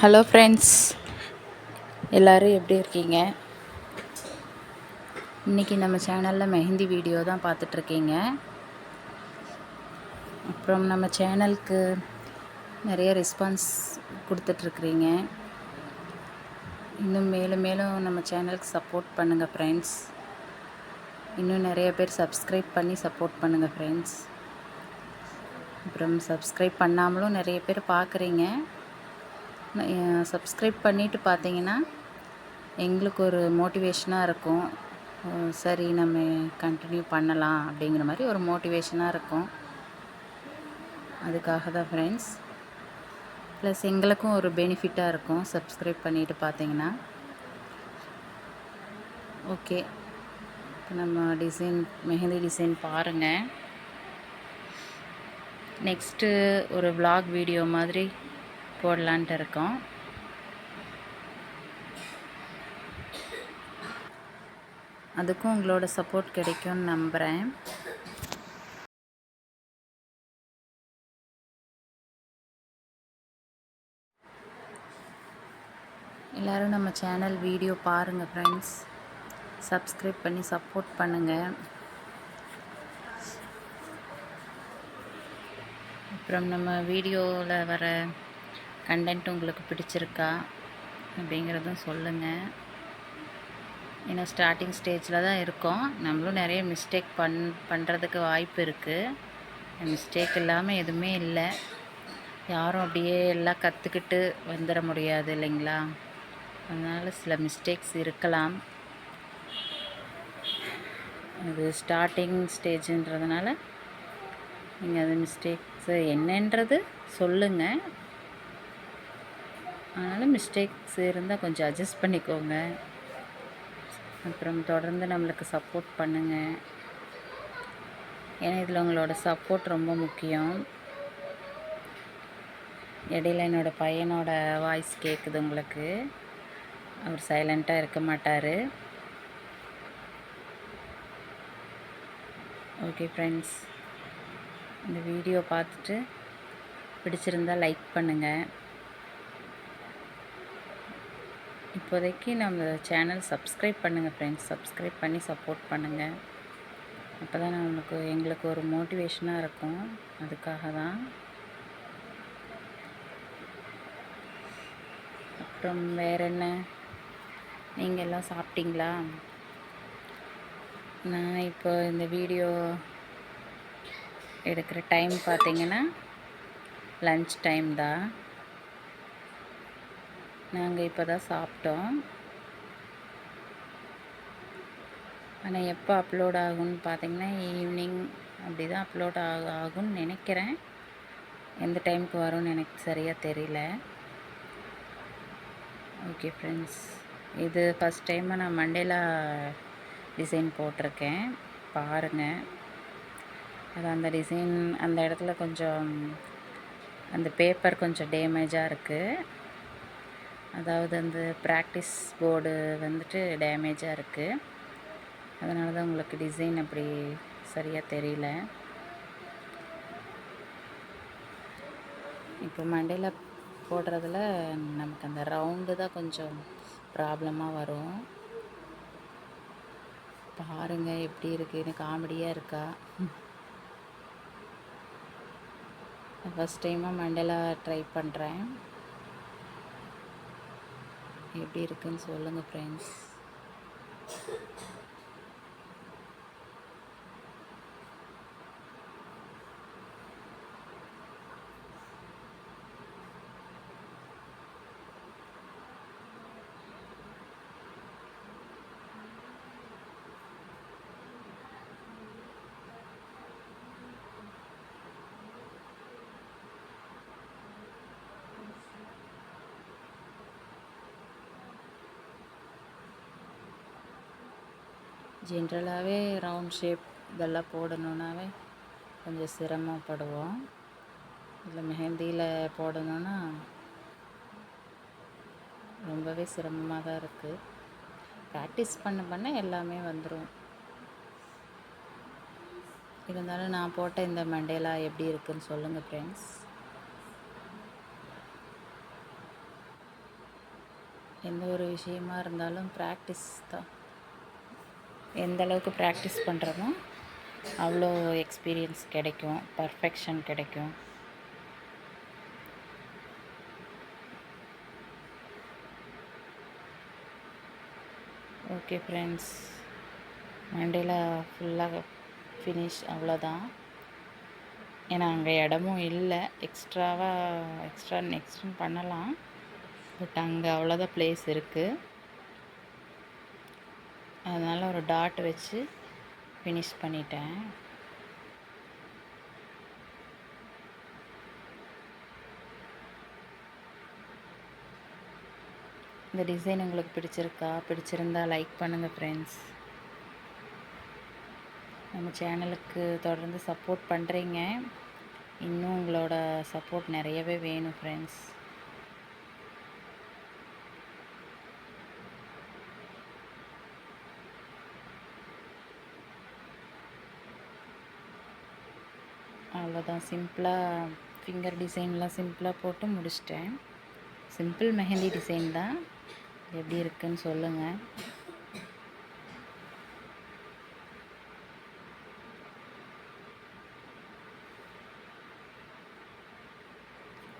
Hello friends, எல்லோரும் எப்படி இருக்கீங்க? இன்றைக்கி நம்ம சேனலில் மெஹந்தி வீடியோ தான் பார்த்துட்ருக்கீங்க. அப்புறம் நம்ம சேனலுக்கு நிறைய ரெஸ்பான்ஸ் கொடுத்துட்ருக்குறீங்க. இன்னும் மேலும் மேலும் நம்ம சேனலுக்கு சப்போர்ட் பண்ணுங்கள் ஃப்ரெண்ட்ஸ். இன்னும் நிறைய பேர் சப்ஸ்கிரைப் பண்ணி சப்போர்ட் பண்ணுங்கள் ஃப்ரெண்ட்ஸ். அப்புறம் சப்ஸ்கிரைப் பண்ணாமலும் நிறைய பேர் பார்க்குறீங்க. சப்ஸ்கிரைப் பண்ணிவிட்டு பார்த்தீங்கன்னா எங்களுக்கு ஒரு மோட்டிவேஷனாக இருக்கும். சரி, நம்ம கண்டினியூ பண்ணலாம் அப்படிங்கிற மாதிரி ஒரு மோட்டிவேஷனாக இருக்கும். அதுக்காக தான் ஃப்ரெண்ட்ஸ். ப்ளஸ் எங்களுக்கும் ஒரு பெனிஃபிட்டாக இருக்கும் சப்ஸ்கிரைப் பண்ணிவிட்டு பார்த்தீங்கன்னா. ஓகே, இப்போ நம்ம மெஹந்தி டிசைன் பாருங்கள். நெக்ஸ்ட்டு ஒரு vlog வீடியோ மாதிரி போடலான்ட்டு இருக்கோம். அதுக்கும் உங்களோட சப்போர்ட் கிடைக்கும்னு நம்புகிறேன். எல்லோரும் நம்ம சேனல் வீடியோ பாருங்கள் ஃப்ரெண்ட்ஸ். சப்ஸ்கிரைப் பண்ணி சப்போர்ட் பண்ணுங்கள். அப்புறம் நம்ம வீடியோவில் வர கண்டென்ட் உங்களுக்கு பிடிச்சிருக்கா அப்படிங்கிறதும் சொல்லுங்கள். ஏன்னா ஸ்டார்டிங் ஸ்டேஜில் தான் இருக்கோம். நம்மளும் நிறைய மிஸ்டேக் பண்ணுறதுக்கு வாய்ப்பு இருக்குது. மிஸ்டேக் இல்லாமல் எதுவுமே இல்லை. யாரும் அப்படியே எல்லாம் கற்றுக்கிட்டு வந்துட முடியாது இல்லைங்களா? அதனால் சில மிஸ்டேக்ஸ் இருக்கலாம். அது ஸ்டார்டிங் ஸ்டேஜுன்றதுனால நீங்கள் அது மிஸ்டேக்ஸு என்னன்றது சொல்லுங்கள். அதனால் மிஸ்டேக்ஸ் இருந்தால் கொஞ்சம் அட்ஜஸ்ட் பண்ணிக்கோங்க. அப்புறம் தொடர்ந்து நம்மளுக்கு சப்போர்ட் பண்ணுங்கள். ஏன்னா இதில் உங்களோட சப்போர்ட் ரொம்ப முக்கியம். இடையில என்னோடய பையனோட வாய்ஸ் கேட்குது உங்களுக்கு. அவர் சைலண்ட்டாக இருக்க மாட்டார். ஓகே ஃப்ரெண்ட்ஸ், இந்த வீடியோ பார்த்துட்டு பிடிச்சிருந்தால் லைக் பண்ணுங்கள். இப்போதைக்கு நம்ம சேனல் சப்ஸ்கிரைப் பண்ணுங்கள் ஃப்ரெண்ட்ஸ். சப்ஸ்கிரைப் பண்ணி சப்போர்ட் பண்ணுங்கள். அப்போ தான் எங்களுக்கு ஒரு மோட்டிவேஷனாக இருக்கும். அதுக்காக தான். அப்புறம் வேறு என்ன, நீங்கள் எல்லாம் சாப்பிட்டீங்களா? நான் இப்போ இந்த வீடியோ எடுக்கிற டைம் பார்த்திங்கன்னா லன்ச் டைம் தான். நாங்கள் இப்போ தான் சாப்பிட்டோம். ஆனால் எப்போ அப்லோட் ஆகும்னு பார்த்திங்கன்னா ஈவினிங் அப்படி தான் அப்லோட் ஆகும்னு நினைக்கிறேன். எந்த டைமுக்கு வரும்னு எனக்கு சரியாக தெரியல. ஓகே ஃப்ரெண்ட்ஸ், இது ஃபஸ்ட் டைமாக நான் மண்டேலா டிசைன் போட்டிருக்கேன். பாருங்கள். அது அந்த டிசைன் அந்த இடத்துல கொஞ்சம் அந்த பேப்பர் கொஞ்சம் டேமேஜாக இருக்குது. அதாவது அந்த ப்ராக்டிஸ் போர்டு வந்துட்டு டேமேஜாக இருக்குது. அதனால தான் உங்களுக்கு டிசைன் அப்படி சரியாக தெரியல. இப்போ மண்டேலா போடுறதுல நமக்கு அந்த ரவுண்டு தான் கொஞ்சம் ப்ராப்ளமாக வரும். பாருங்கள் எப்படி இருக்குன்னு. காமெடியாக இருக்கா? ஃபஸ்ட் டைமாக மண்டேலா ட்ரை பண்ணுறேன். எப்படி இருக்குன்னு சொல்லுங்கள் ஃப்ரெண்ட்ஸ். ஜென்ரலாகவே ரவுண்ட் ஷேப் இதெல்லாம் போடணுன்னாவே கொஞ்சம் சிரமப்படுவோம். இதில் மெஹந்தியில் போடணுன்னா ரொம்பவே சிரமமாக தான் இருக்குது. ப்ராக்டிஸ் பண்ண எல்லாமே வந்துடும். இருந்தாலும் நான் போட்ட இந்த மண்டேலா எப்படி இருக்குன்னு சொல்லுங்கள் ஃப்ரெண்ட்ஸ். எந்த ஒரு விஷயமா இருந்தாலும் ப்ராக்டிஸ் தான். எந்த அளவுக்கு ப்ராக்டிஸ் பண்ணுறோமோ அவ்வளோ எக்ஸ்பீரியன்ஸ் கிடைக்கும், பர்ஃபெக்ஷன் கிடைக்கும். ஓகே ஃப்ரெண்ட்ஸ், மண்டேல ஃபுல்லாக ஃபினிஷ், அவ்வளோதான். ஏன்னா அங்கே இடமும் இல்லை, எக்ஸ்டெண்ட் பண்ணலாம், பட் அங்கே அவ்வளோதான் ப்ளேஸ் இருக்குது. அதனால் ஒரு டாட் வச்சு ஃபினிஷ் பண்ணிட்டேன். இந்த டிசைன் உங்களுக்கு பிடிச்சிருந்தா லைக் பண்ணுங்கள் ஃப்ரெண்ட்ஸ். நம்ம சேனலுக்கு தொடர்ந்து சப்போர்ட் பண்ணுறீங்க. இன்னும் உங்களோட சப்போர்ட் நிறையவே வேணும் ஃப்ரெண்ட்ஸ். அவ்வளோதான், சிம்பிளாக ஃபிங்கர் டிசைன்லாம் சிம்பிளாக போட்டு முடிச்சிட்டேன். சிம்பிள் மெஹந்தி டிசைன் தான். எப்படி இருக்குன்னு சொல்லுங்கள்.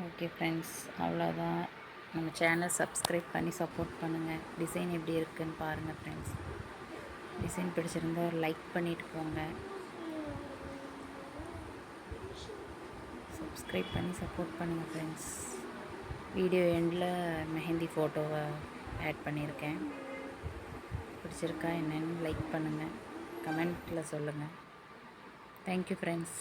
ஓகே ஃப்ரெண்ட்ஸ், அவ்வளோதான். நம்ம சேனல் சப்ஸ்கிரைப் பண்ணி சப்போர்ட் பண்ணுங்கள். டிசைன் எப்படி இருக்குன்னு பாருங்கள் ஃப்ரெண்ட்ஸ். டிசைன் பிடிச்சிருந்தா ஒரு லைக் பண்ணிவிட்டு போங்க. சப்ஸ்கிரைப் பண்ணி சப்போர்ட் பண்ணுங்கள் ஃப்ரெண்ட்ஸ். வீடியோ எண்டில் மெஹந்தி ஃபோட்டோவை ஆட் பண்ணியிருக்கேன். பிடிச்சிருக்கா என்னென்னு லைக் பண்ணுங்கள், கமெண்ட்டில் சொல்லுங்கள். Thank you friends.